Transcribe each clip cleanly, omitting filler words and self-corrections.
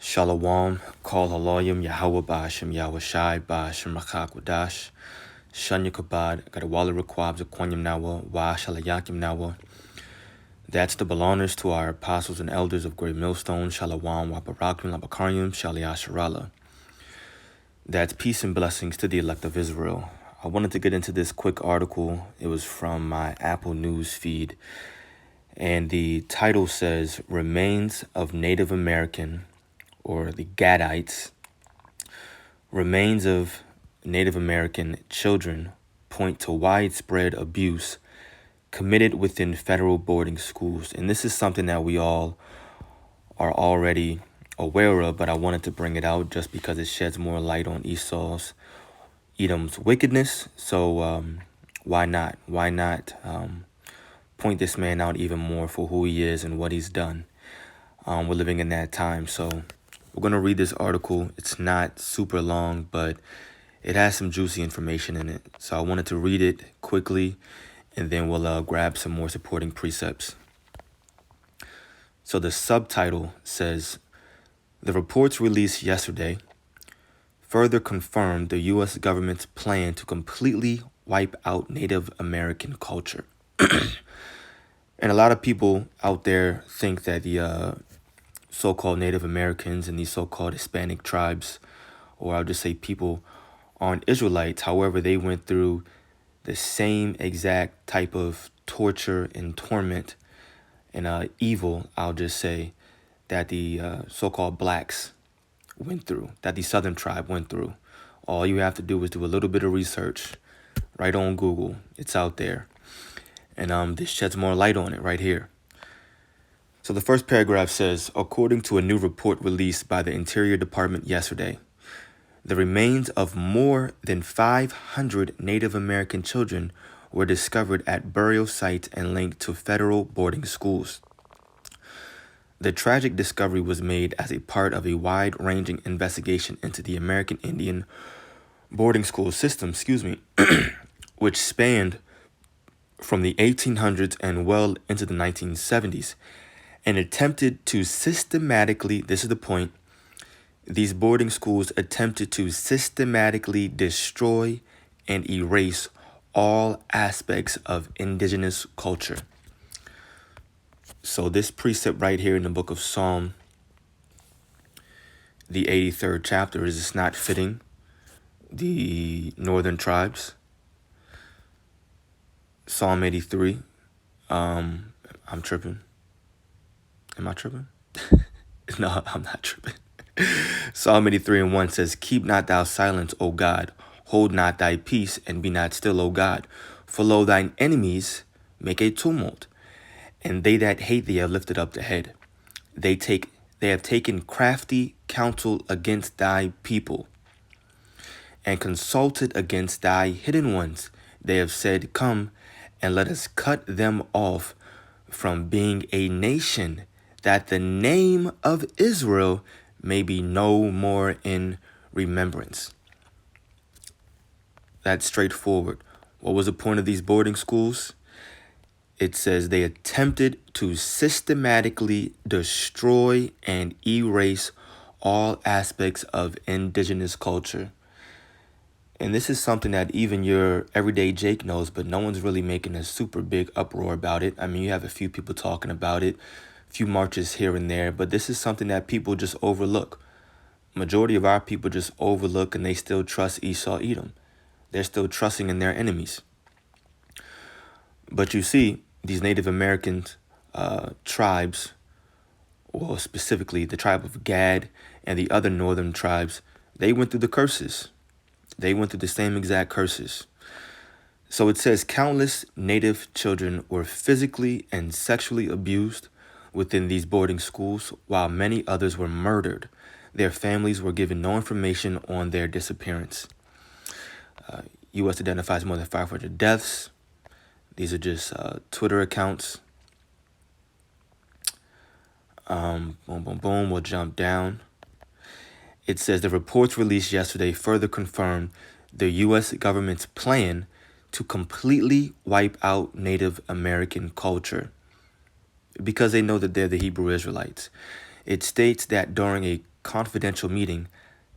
Shalom, Kol Haloyim, Yahweh Ba'ashem, Yahweh Shai, Ba'ashem Rachak Wadash, Shanya Kabad, Gadawala Rekwab, Zakwanyam Nawa, Wa Shalayakim Nawa. That's the belongers to our apostles and elders of Great Millstone, Shalawam, Waparakim, Labakaryim, Shaliyasharala. That's peace and blessings to the elect of Israel. I wanted to get into this quick article. It was from my Apple News feed. And the title says, Remains of Native American, or the Gadites, remains of Native American children point to widespread abuse committed within federal boarding schools. And this is something that we all are already aware of, but I wanted to bring it out just because it sheds more light on Edom's wickedness. So why not? Why not point this man out even more for who he is and what he's done? We're living in that time. So we're going to read this article. It's not super long, but it has some juicy information in it. So I wanted to read it quickly, and then we'll grab some more supporting precepts. So the subtitle says, the reports released yesterday further confirmed the U.S. government's plan to completely wipe out Native American culture. And a lot of people out there think that the so-called Native Americans and these so-called Hispanic tribes, or I'll just say people, aren't Israelites. However, they went through the same exact type of torture and torment and evil, I'll just say, that the so-called blacks went through, that the Southern tribe went through. All you have to do is do a little bit of research right on Google. It's out there. And this sheds more light on it right here. So the first paragraph says, according to a new report released by the Interior Department yesterday, the remains of more than 500 Native American children were discovered at burial sites and linked to federal boarding schools. The tragic discovery was made as a part of a wide-ranging investigation into the American Indian boarding school system, which spanned from the 1800s and well into the 1970s, and attempted to systematically, this is the point, these boarding schools attempted to systematically destroy and erase all aspects of indigenous culture. So this precept right here in the book of Psalm, the 83rd chapter, is it's not fitting the northern tribes. Psalm 83, I'm tripping. Am I tripping? No, I'm not tripping. Psalm 83:1 says, keep not thou silence, O God. Hold not thy peace, and be not still, O God. For lo, thine enemies make a tumult, and they that hate thee have lifted up the head. They have taken crafty counsel against thy people, and consulted against thy hidden ones. They have said, come, and let us cut them off from being a nation, that the name of Israel may be no more in remembrance. That's straightforward. What was the point of these boarding schools? It says they attempted to systematically destroy and erase all aspects of indigenous culture. And this is something that even your everyday Jake knows, but no one's really making a super big uproar about it. I mean, you have a few people talking about it, a few marches here and there, but this is something that people just overlook. Majority of our people just overlook, and they still trust Esau, Edom. They're still trusting in their enemies. But you see, these Native American tribes, or specifically the tribe of Gad and the other northern tribes, they went through the curses. They went through the same exact curses. So it says countless Native children were physically and sexually abused within these boarding schools, while many others were murdered. Their families were given no information on their disappearance. U.S. identifies more than 500 deaths. These are just Twitter accounts. Boom, boom, boom. We'll jump down. It says the reports released yesterday further confirmed the U.S. government's plan to completely wipe out Native American culture, because they know that they're the Hebrew Israelites. It states that during a confidential meeting,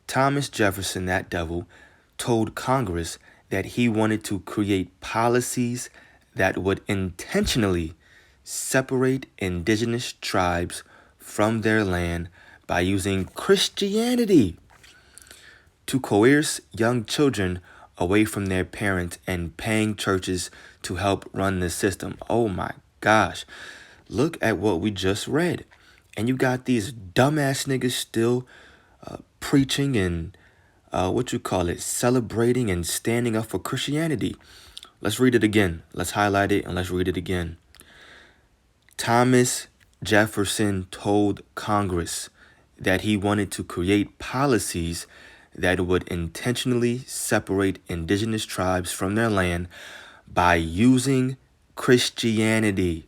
Thomas Jefferson, that devil, told Congress that he wanted to create policies that would intentionally separate indigenous tribes from their land by using Christianity to coerce young children away from their parents and paying churches to help run the system. Oh my gosh. Look at what we just read. And you got these dumbass niggas still preaching and celebrating and standing up for Christianity. Let's read it again. Let's highlight it and let's read it again. Thomas Jefferson told Congress that he wanted to create policies that would intentionally separate indigenous tribes from their land by using Christianity.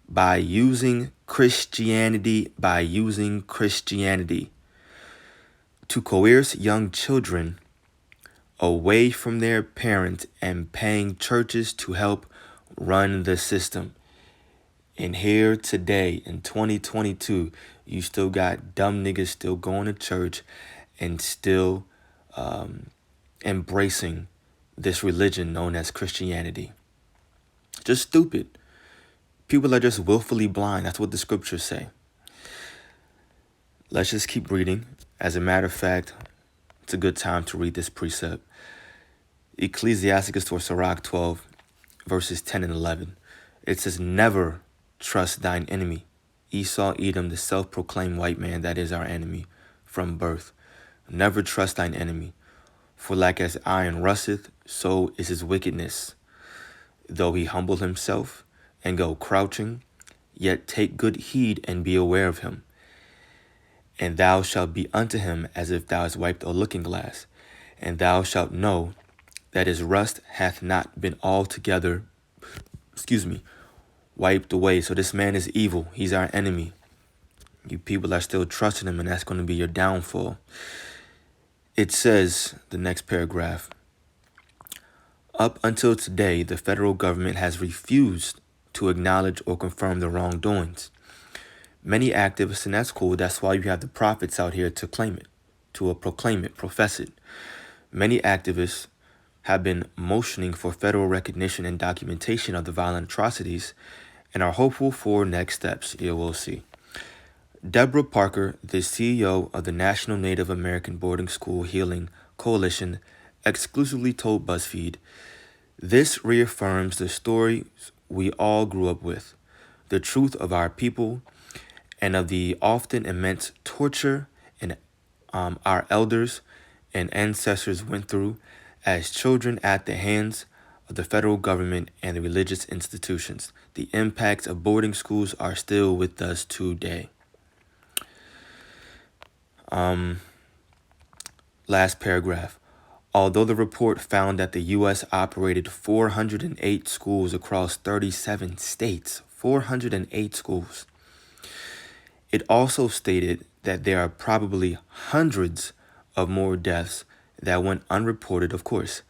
By using Christianity to coerce young children away from their parents and paying churches to help run the system. And here today in 2022, you still got dumb niggas still going to church and still embracing this religion known as Christianity. Just stupid. People are just willfully blind. That's what the scriptures say. Let's just keep reading. As a matter of fact, it's a good time to read this precept. Ecclesiasticus or Sirach 12, verses 10 and 11. It says, never trust thine enemy. Esau, Edom, the self-proclaimed white man that is our enemy from birth. Never trust thine enemy. For like as iron rusteth, so is his wickedness. Though he humble himself and go crouching, yet take good heed and be aware of him. And thou shalt be unto him as if thou hast wiped a looking glass, and thou shalt know that his rust hath not been altogether, wiped away. So this man is evil. He's our enemy. You people are still trusting him, and that's going to be your downfall. It says, the next paragraph, up until today, the federal government has refused to acknowledge or confirm the wrongdoings. Many activists, and that's cool, that's why you have the prophets out here to claim it, to proclaim it, profess it. Many activists have been motioning for federal recognition and documentation of the violent atrocities and are hopeful for next steps. Yeah, we'll see. Deborah Parker, the CEO of the National Native American Boarding School Healing Coalition, exclusively told BuzzFeed, this reaffirms the stories we all grew up with, the truth of our people, and of the often immense torture and our elders and ancestors went through as children at the hands of the federal government and the religious institutions. The impacts of boarding schools are still with us today. Last paragraph. Although the report found that the U.S. operated 408 schools across 37 states, 408 schools, it also stated that there are probably hundreds of more deaths that went unreported, of course,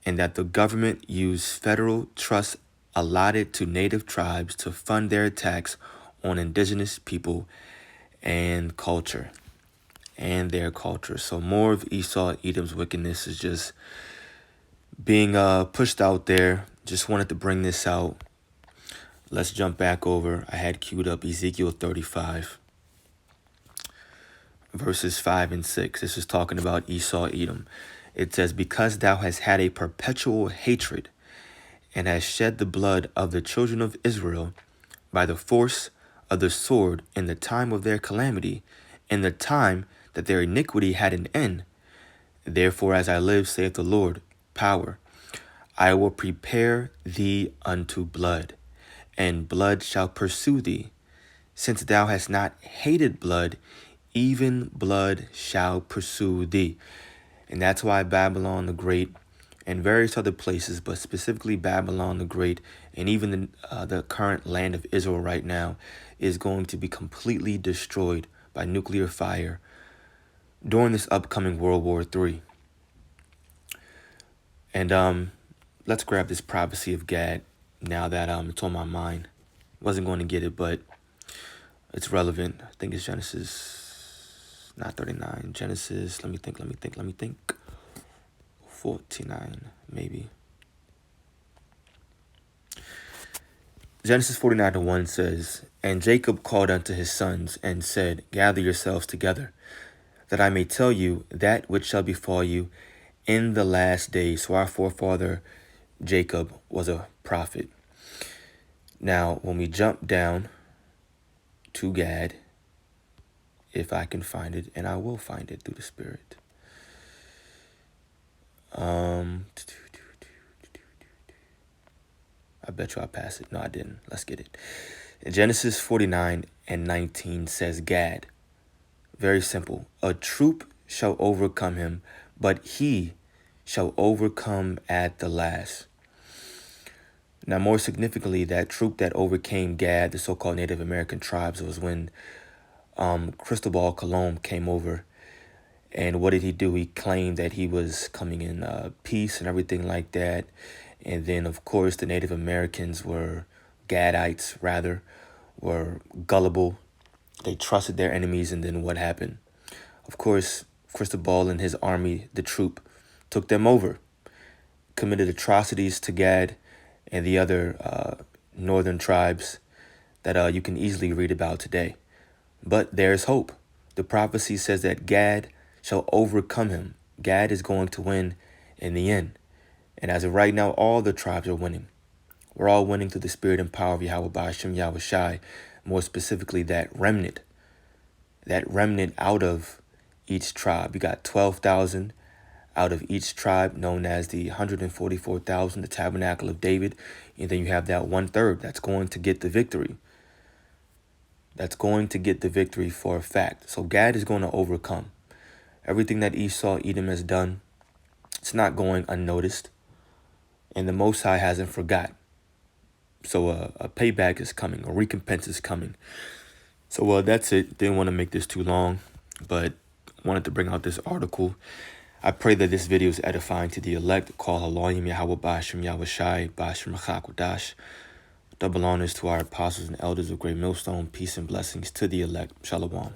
and that the government used federal trusts allotted to native tribes to fund their attacks on indigenous people and culture. And their culture. So more of Esau, Edom's wickedness is just being pushed out there. Just wanted to bring this out. Let's jump back over. I had queued up Ezekiel 35, verses 5 and 6. This is talking about Esau, Edom. It says, because thou hast had a perpetual hatred and hast shed the blood of the children of Israel by the force of the sword in the time of their calamity, in the time that their iniquity had an end. Therefore, as I live, saith the Lord, power, I will prepare thee unto blood, and blood shall pursue thee. Since thou hast not hated blood, even blood shall pursue thee. And that's why Babylon the Great and various other places, but specifically Babylon the Great and even the current land of Israel right now is going to be completely destroyed by nuclear fire during this upcoming World War III. And let's grab this prophecy of Gad now that it's on my mind. Wasn't going to get it, but it's relevant. I think it's Genesis not 39. Genesis, let me think. 49, maybe. Genesis 49:1 says, And Jacob called unto his sons, and said, Gather yourselves together, that I may tell you that which shall befall you in the last days. So our forefather Jacob was a prophet. Now, when we jump down to Gad, if I can find it, and I will find it through the Spirit. I bet you I passed it. No, I didn't. Let's get it. Genesis 49:19 says, Gad. Very simple. A troop shall overcome him, but he shall overcome at the last. Now, more significantly, that troop that overcame Gad, the so-called Native American tribes, was when Cristobal Colon came over. And what did he do? He claimed that he was coming in peace and everything like that. And then, of course, the Native Americans were Gadites, rather, were gullible. They trusted their enemies. And then what happened? Of course, Cristobal and his army, the troop, took them over, committed atrocities to Gad and the other northern tribes that you can easily read about today. But there's hope. The prophecy says that Gad shall overcome him. Gad is going to win in the end. And as of right now, all the tribes are winning. We're all winning through the spirit and power of Yahweh Ba'ashem Yahweh Shai, more specifically that remnant out of each tribe. You got 12,000 out of each tribe, known as the 144,000, the tabernacle of David. And then you have that 1/3 that's going to get the victory. That's going to get the victory for a fact. So Gad is going to overcome. Everything that Esau, Edom has done, it's not going unnoticed. And the Most High hasn't forgot. So a payback is coming. A recompense is coming. So that's it. Didn't want to make this too long, but wanted to bring out this article. I pray that this video is edifying to the elect. Call Elohim Yahweh Ba'ashem Yahweh Shai Ba'ashem Machakwadash. Double honors to our apostles and elders of Great Millstone. Peace and blessings to the elect. Shalom.